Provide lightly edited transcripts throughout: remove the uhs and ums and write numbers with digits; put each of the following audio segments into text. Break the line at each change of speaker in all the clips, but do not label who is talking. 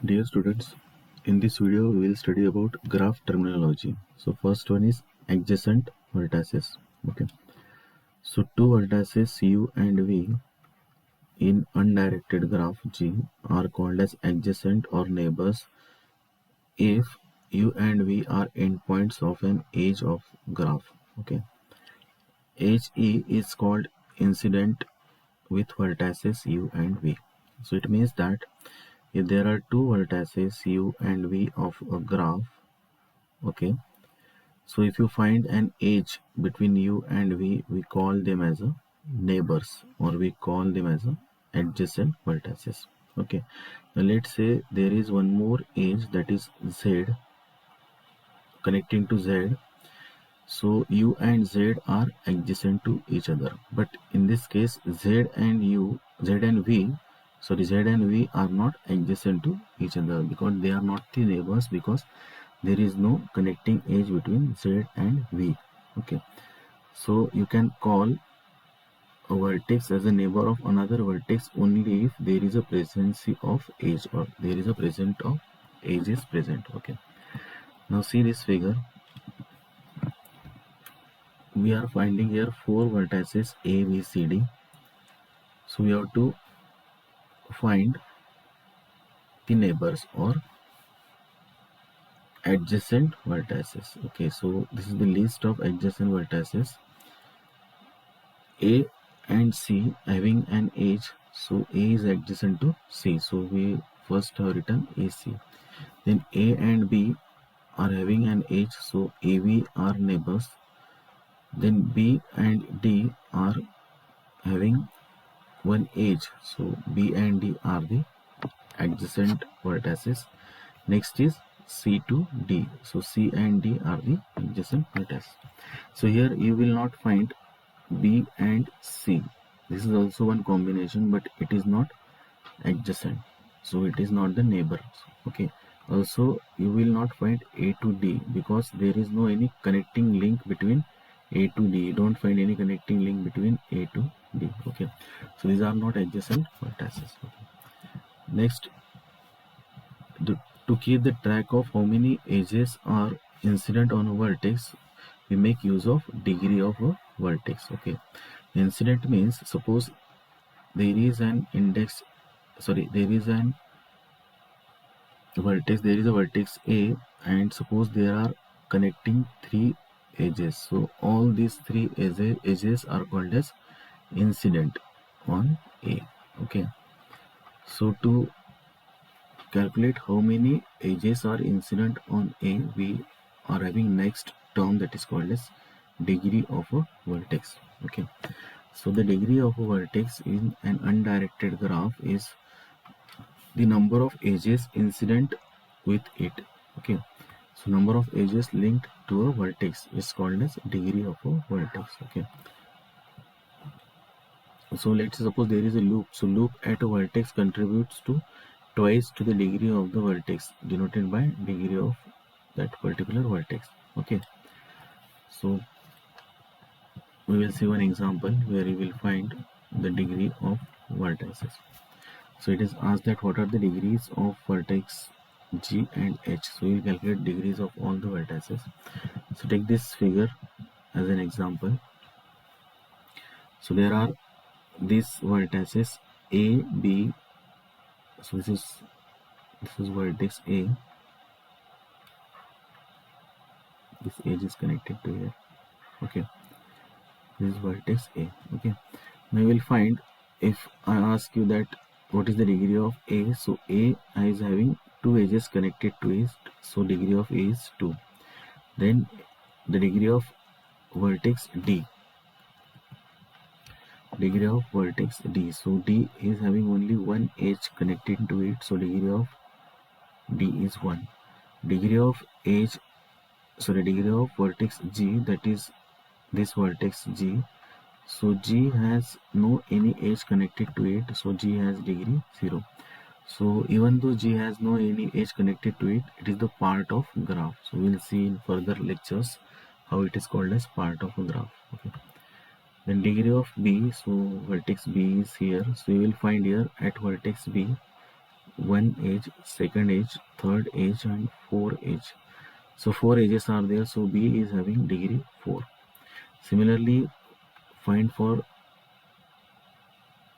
Dear students, in this video we will study about graph terminology. So first one is adjacent vertices. Okay. So two vertices U and V in undirected graph G are called as adjacent or neighbors if U and V are endpoints of an edge of graph. Okay. Edge E is called incident with vertices U and V. So it means that if there are two vertices U and V of a graph, okay, so if you find an edge between U and V, we call them as a neighbors, or we call them as a adjacent vertices. Okay, now let's say there is one more edge, that is Z, connecting to Z. So U and Z are adjacent to each other, but in this case Z and V are not adjacent to each other because they are not the neighbors, because there is no connecting edge between Z and V. Okay, so you can call a vertex as a neighbor of another vertex only if there is a presence of edge, or there is a present of edge is present. Okay, now see this figure. We are finding here four vertices A, B, C, D. So we have to find the neighbors or adjacent vertices. Okay, so this is the list of adjacent vertices. A and C having an edge, so A is adjacent to C, so we first have written AC. Then A and B are having an edge, so AB are neighbors. Then B and D are having one edge, so B and D are the adjacent vertices. Next is C to D, so C and D are the adjacent vertices. So here you will not find B and C. This is also one combination, but it is not adjacent, so it is not the neighbor. Okay, also you will not find A to D because there is no any connecting link between A to D. You don't find any connecting link between A to D. Okay, so these are not adjacent vertices. Okay. Next, to keep the track of how many edges are incident on a vertex, we make use of degree of a vertex. Okay, incident means, suppose there is an vertex A, and suppose there are connecting three edges, so all these three edges are called as incident on A. Okay, so to calculate how many edges are incident on A, we are having next term, that is called as degree of a vertex. Okay, so the degree of a vertex in an undirected graph is the number of edges incident with it. Okay, so number of edges linked to a vertex is called as degree of a vertex. Okay, so let's suppose there is a loop, so loop at a vertex contributes to twice to the degree of the vertex, denoted by degree of that particular vertex. Okay, so we will see one example where you will find the degree of vertices. So it is asked that what are the degrees of vertex G and H. So we will calculate degrees of all the vertices. So take this figure as an example. So there are these vertices A, B. So this is vertex A. This edge is connected to here. Okay, this is vertex A. Okay, now you will find, if I ask you that what is the degree of A, so A is having two edges connected to it, so degree of A is 2. Then the degree of vertex D, so D is having only one edge connected to it, so degree of D is 1. Degree of vertex G, that is this vertex G, so G has no any edge connected to it, so G has degree 0. So even though G has no any edge connected to it, it is the part of graph. So we will see in further lectures how it is called as part of a graph. Okay, then degree of B, so vertex B is here, so you will find here at vertex B one edge, second edge, third edge, and four edge. So four edges are there, so B is having degree 4. Similarly, find for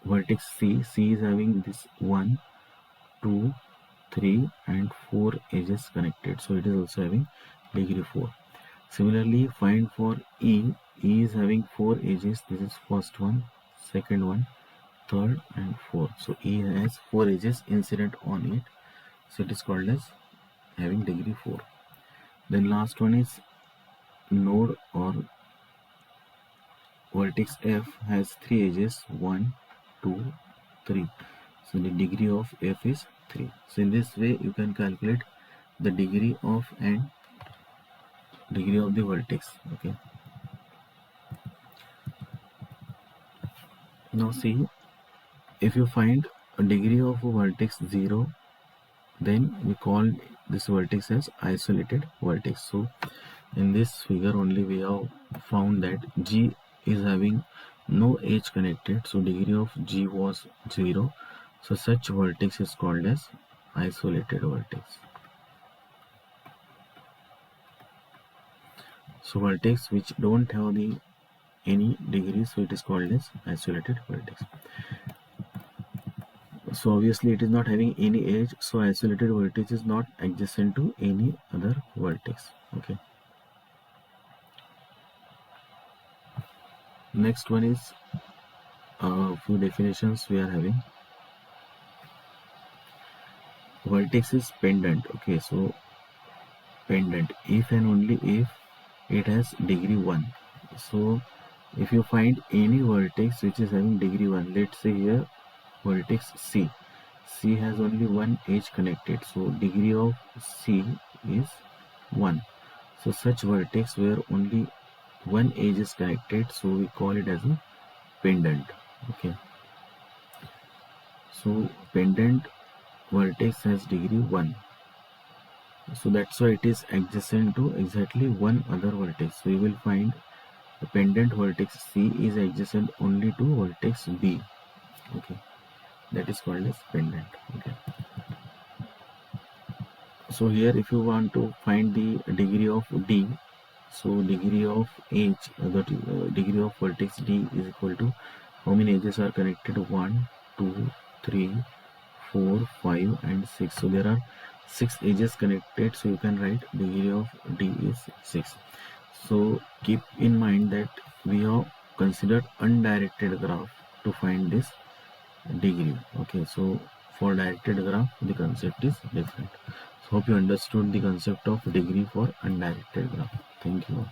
vertex C. C is having this 1, 2, 3, and 4 edges connected, so it is also having degree 4. Similarly, find for E. E is having 4 edges. This is first one, second one, third, and fourth. So E has 4 edges incident on it, so it is called as having degree 4. Then last one is node or vertex F has 3 edges, 1, 2, 3. So the degree of F is 3. So in this way you can calculate the degree of the vertex. Okay. Now see, if you find a degree of a vertex 0, then we call this vertex as isolated vertex. So in this figure only we have found that G is having no edge connected, so degree of G was 0. So such vertex is called as isolated vertex. So vertex which don't have any degree, so it is called as isolated vertex. So obviously it is not having any edge, so isolated vertex is not adjacent to any other vertex. Okay. Next one is a few definitions we are having. Vertex is pendant. Okay, so pendant if and only if it has degree 1. So if you find any vertex which is having degree 1, let's say here vertex C. C has only one edge connected, so degree of C is 1. So such vertex where only one edge is connected, so we call it as a pendant. Okay. So pendant vertex has degree 1. So that's why it is adjacent to exactly one other vertex. So you will find the pendant vertex C is adjacent only to vertex B. Okay. That is called as pendant. Okay. So here if you want to find the degree of D, so degree of H, degree of vertex D is equal to how many edges are connected? 1, 2, 3, 4, 5, and 6. So there are 6 edges connected, so you can write degree of D is 6. So keep in mind that we have considered undirected graph to find this degree. Okay, so for directed graph the concept is different. So hope you understood the concept of degree for undirected graph. Thank you.